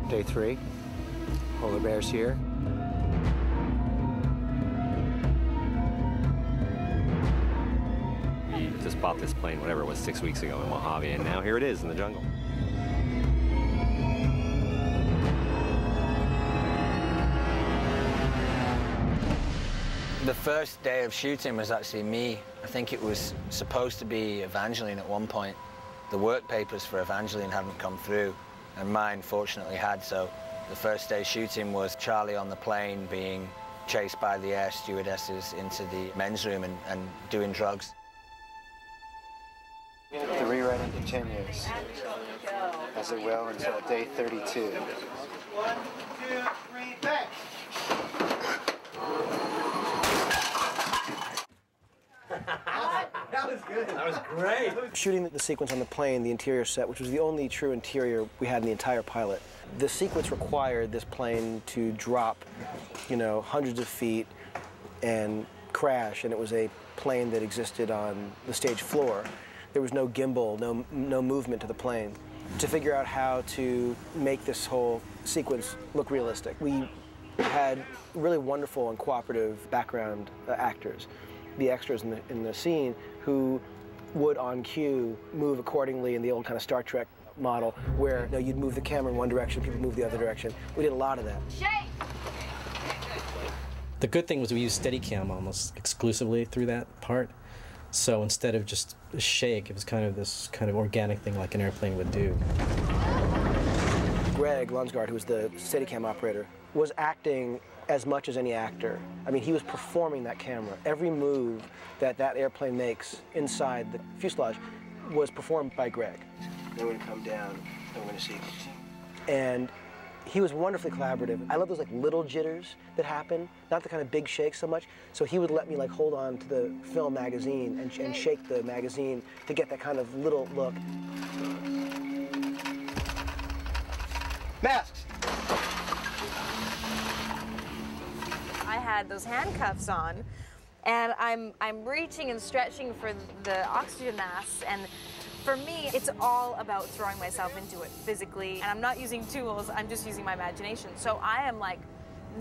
Day 3. Polar bears here. We just bought this plane, whatever it was, 6 weeks ago in Mojave, and now here it is in the jungle. The first day of shooting was actually me. I think it was supposed to be Evangeline at one point. The work papers for Evangeline hadn't come through, and mine fortunately had, so the first day shooting was Charlie on the plane being chased by the air stewardesses into the men's room and doing drugs. The rewriting continues, as it will until day 32. 1, 2, 3, back! That was good. That was great. Shooting the sequence on the plane, the interior set, which was the only true interior we had in the entire pilot, the sequence required this plane to drop, you know, hundreds of feet and crash, and it was a plane that existed on the stage floor. There was no gimbal, no movement to the plane. To figure out how to make this whole sequence look realistic, we had really wonderful and cooperative background actors, the extras in the scene, who would, on cue, move accordingly in the old kind of Star Trek model, where you know, you'd move the camera in one direction, people move the other direction. We did a lot of that. The good thing was we used Steadicam almost exclusively through that part. So instead of just a shake, it was kind of this kind of organic thing like an airplane would do. Greg Lunsgaard, who was the Steadicam operator, was acting as much as any actor. I mean, he was performing that camera. Every move that that airplane makes inside the fuselage was performed by Greg. Then we're gonna come down, and we're gonna see. And he was wonderfully collaborative. I love those like little jitters that happen, not the kind of big shakes so much. So he would let me like hold on to the film magazine and shake the magazine to get that kind of little look. Masks! I had those handcuffs on, and I'm reaching and stretching for the oxygen masks, and for me, it's all about throwing myself into it physically, and I'm not using tools, I'm just using my imagination. So I am like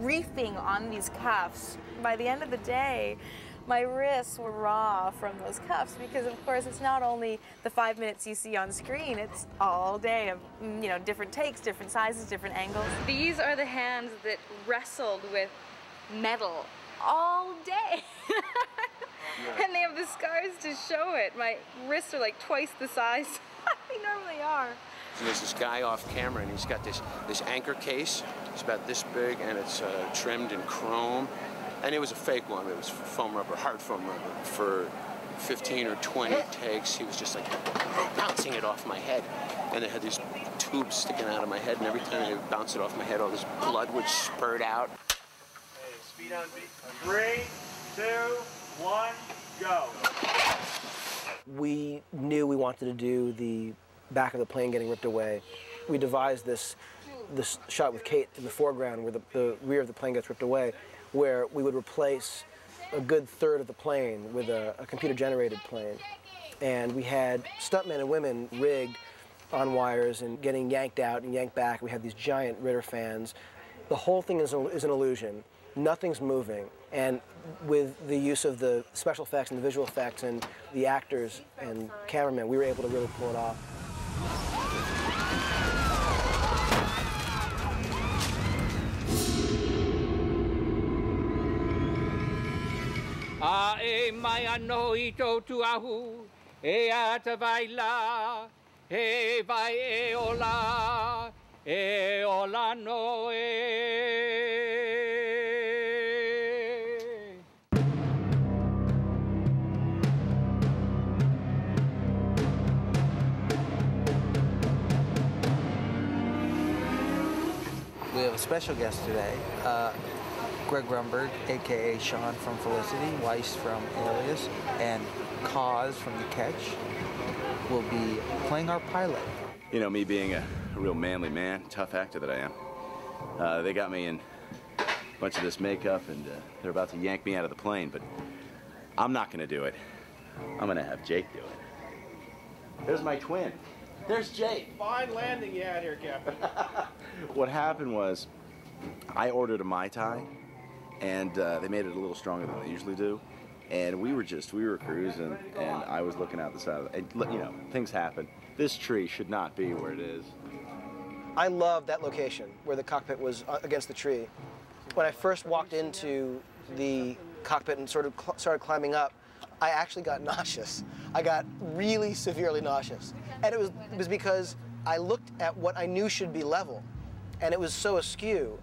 reefing on these cuffs. By the end of the day, my wrists were raw from those cuffs, because of course it's not only the 5 minutes you see on screen, it's all day of, you know, different takes, different sizes, different angles. These are the hands that wrestled with metal all day. And they have the scars to show it. My wrists are like twice the size they normally are. There's this guy off camera, and he's got this anchor case. It's about this big, and it's trimmed in chrome. And it was a fake one. It was foam rubber, hard foam rubber. For 15 or 20 takes, he was just like bouncing it off my head. And it had these tubes sticking out of my head, and every time I would bounce it off my head, all this blood would spurt out. Speed on beat. 3, 2, 1, go. We knew we wanted to do the back of the plane getting ripped away. We devised this shot with Kate in the foreground where the rear of the plane gets ripped away, where we would replace a good third of the plane with a computer-generated plane. And we had stuntmen and women rigged on wires and getting yanked out and yanked back. We had these giant Ritter fans. The whole thing is an illusion. Nothing's moving, and with the use of the special effects and the visual effects and the actors and cameramen, we were able to really pull it off. Ae mai no ito tu ahu, e ata vaila, e vai e ola no e. We have a special guest today, Greg Grunberg, a.k.a. Sean from Felicity, Weiss from Alias, and Cause from The Catch will be playing our pilot. You know, me being a real manly man, tough actor that I am, they got me in a bunch of this makeup, and they're about to yank me out of the plane, but I'm not going to do it. I'm going to have Jake do it. There's my twin. There's Jake. Fine landing you had here, Captain. What happened was, I ordered a Mai Tai, and they made it a little stronger than they usually do. And we were cruising, and I was looking out the side of it. And, you know, things happen. This tree should not be where it is. I love that location where the cockpit was against the tree. When I first walked into the cockpit and sort of started climbing up, I actually got nauseous. I got really severely nauseous. And it was because I looked at what I knew should be level, and it was so askew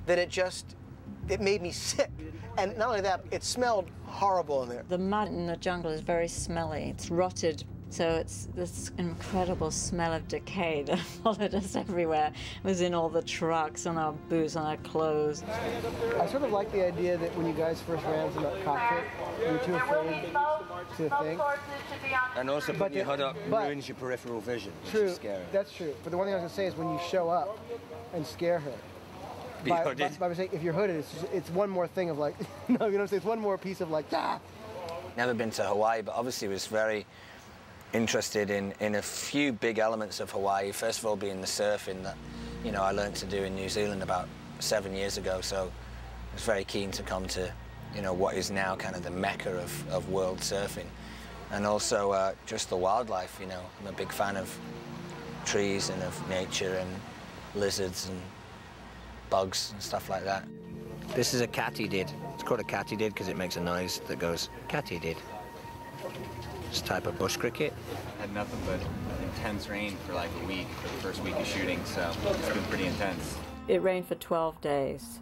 that it made me sick. And not only that, it smelled horrible in there. The mud in the jungle is very smelly. It's rotted, so it's this incredible smell of decay that followed us everywhere. It was in all the trucks, on our boots, on our clothes. I sort of like the idea that when you guys first ran to that cockpit, you were too afraid to think. And also putting your hood up ruins your peripheral vision, which is scary. That's true. But the one thing I was going to say is when you show up and scare her, by saying if you're hooded, it's one more thing of like, no, you know what I'm saying? It's one more piece of like, ah. Never been to Hawaii, but obviously was very interested in a few big elements of Hawaii. First of all, being the surfing that, you know, I learned to do in New Zealand about 7 years ago. So I was very keen to come to, you know, what is now kind of the mecca of world surfing. And also just the wildlife, you know. I'm a big fan of trees and of nature and lizards and bugs and stuff like that. This is a katydid. It's called a katydid because it makes a noise that goes katydid. It's a type of bush cricket. Had nothing but intense rain for like a week for the first week of shooting, so it's been pretty intense. It rained for 12 days,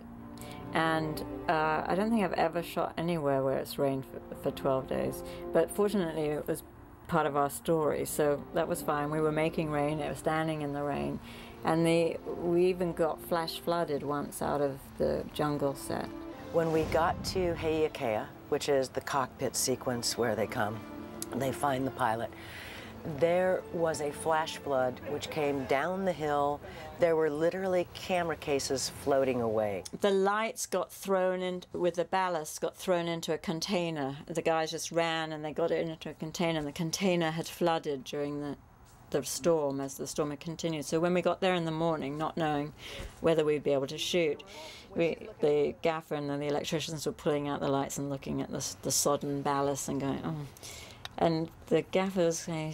and I don't think I've ever shot anywhere where it's rained for 12 days, but fortunately it was part of our story, so that was fine. We were making rain, it was standing in the rain. And we even got flash flooded once out of the jungle set. When we got to Heiakea, which is the cockpit sequence where they come, they find the pilot, there was a flash flood which came down the hill. There were literally camera cases floating away. The lights got thrown in, with the ballast, got thrown into a container. The guys just ran and they got it into a container, and the container had flooded during the storm as the storm had continued. So when we got there in the morning, not knowing whether we'd be able to shoot, the gaffer and the electricians were pulling out the lights and looking at the sodden ballast and going, oh. And the gaffer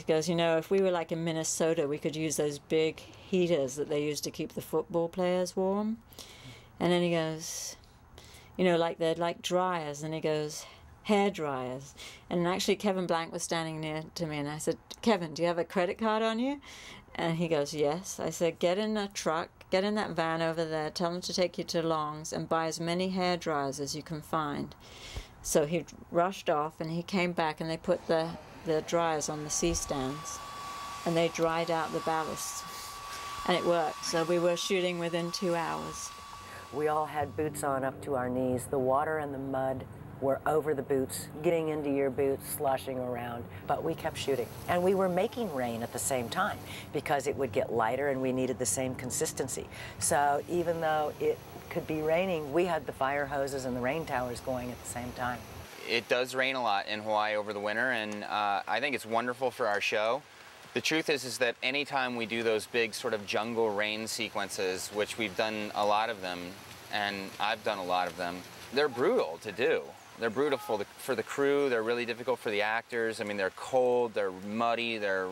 goes, you know, if we were like in Minnesota, we could use those big heaters that they use to keep the football players warm. And then he goes, you know, like they're like dryers. And he goes, hair dryers. And actually Kevin Blank was standing near to me, and I said, Kevin, do you have a credit card on you? And he goes, yes. I said, get in a truck, get in that van over there, tell them to take you to Long's and buy as many hair dryers as you can find. So he rushed off, and he came back, and they put the dryers on the C-stands, and they dried out the ballast, and it worked. So we were shooting within 2 hours. We all had boots on up to our knees. The water and the mud were over the boots, getting into your boots, sloshing around, but we kept shooting. And we were making rain at the same time because it would get lighter and we needed the same consistency. So even though it could be raining, we had the fire hoses and the rain towers going at the same time. It does rain a lot in Hawaii over the winter, and I think it's wonderful for our show. The truth is that anytime we do those big sort of jungle rain sequences, which we've done a lot of them, and I've done a lot of them, they're brutal to do. They're brutal for the crew. They're really difficult for the actors. I mean, they're cold, they're muddy, they're,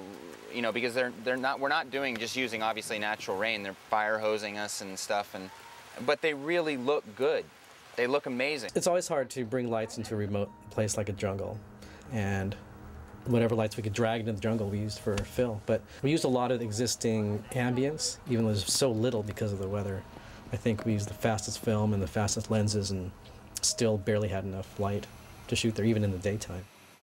you know, because we're not doing just using obviously natural rain. They're fire hosing us and stuff, but they really look good. They look amazing. It's always hard to bring lights into a remote place like a jungle, and whatever lights we could drag into the jungle we used for fill. But we used a lot of existing ambience, even though there's so little because of the weather. I think we used the fastest film and the fastest lenses, and still barely had enough light to shoot there, even in the daytime.